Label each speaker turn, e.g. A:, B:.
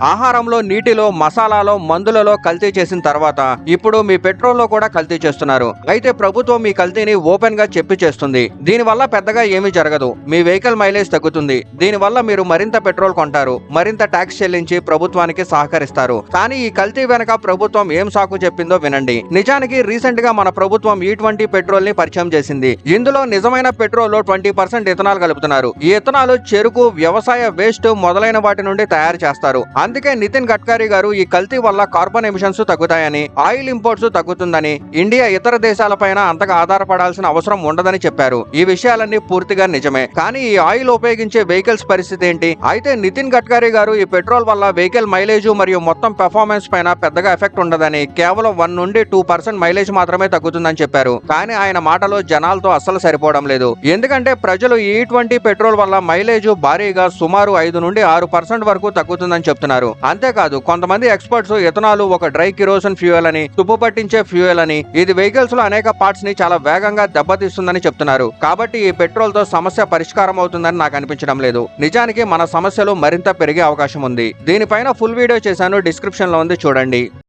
A: ఆహారంలో, నీటిలో, మసాలాలో, మందులలో కల్తీ చేసిన తర్వాత ఇప్పుడు మీ పెట్రోల్లో కూడా కల్తీ చేస్తున్నారు. అయితే ప్రభుత్వం మీ కల్తీని ఓపెన్ గా చెప్పి చేస్తుంది. దీనివల్ల పెద్దగా ఏమీ జరగదు. మీ వెహికల్ మైలేజ్ తగ్గుతుంది. దీనివల్ల మీరు మరింత పెట్రోల్ కొంటారు, మరింత ట్యాక్స్ చెల్లించి ప్రభుత్వానికి సహకరిస్తారు. కానీ ఈ కల్తీ వెనక ప్రభుత్వం ఏం సాకు చెప్పిందో వినండి. నిజానికి రీసెంట్ గా మన ప్రభుత్వం E20 పెట్రోల్ ని పరిచయం చేసింది. ఇందులో నిజమైన పెట్రోల్ లో 20% ఇథనాల్ కలుపుతున్నారు. ఈ ఇథనాల్ చెరుకు, వ్యవసాయ వేస్ట్ మొదలైన వాటి నుండి తయారు చేస్తారు. అందుకే నితిన్ గడ్కరీ గారు ఈ కల్తీ వల్ల కార్బన్ ఎమిషన్స్ తగ్గుతాయని, ఆయిల్ ఇంపోర్ట్స్ తగ్గుతుందని, ఇండియా ఇతర దేశాలపైన అంతగా ఆధారపడాల్సిన అవసరం ఉండదని చెప్పారు. ఈ విషయాలన్నీ పూర్తిగా నిజమే. కానీ ఈ ఆయిల్ ఉపయోగించే వెహికల్స్ పరిస్థితి ఏంటి? అయితే నితిన్ గడ్కరీ గారు ఈ పెట్రోల్ వల్ల వెహికల్ మైలేజ్ మరియు మొత్తం పెర్ఫార్మెన్స్ పైన పెద్దగా ఎఫెక్ట్ ఉండదని, కేవలం 1 నుండి 2% మైలేజ్ మాత్రమే తగ్గుతుందని చెప్పారు. కానీ ఆయన మాటలో జనాలతో అస్సలు సరిపోవడం లేదు. ఎందుకంటే ప్రజలు E20 పెట్రోల్ వల్ల మైలేజ్ భారీగా సుమారు 5 నుండి 6% వరకు తగ్గుతుందని చెప్తున్నారు. అంతేకాదు కొంతమంది ఎక్స్పర్ట్స్ ఇథనాల్ ఒక డ్రై కిరోసిన్ ఫ్యూయల్ అని, తుప్పు పట్టించే ఫ్యూయల్ అని, ఇది వెహికల్స్ లో అనేక పార్ట్స్ ని చాలా వేగంగా దెబ్బతీస్తుందని చెప్తున్నారు. కాబట్టి ఈ పెట్రోల్ తో సమస్య పరిష్కారం అవుతుందని నాకు అనిపించడం లేదు. నిజానికి మన సమస్యలు మరింత పెరిగే అవకాశం ఉంది. దీనిపైన ఫుల్ వీడియో చేశాను, డిస్క్రిప్షన్ లో ఉంది, చూడండి.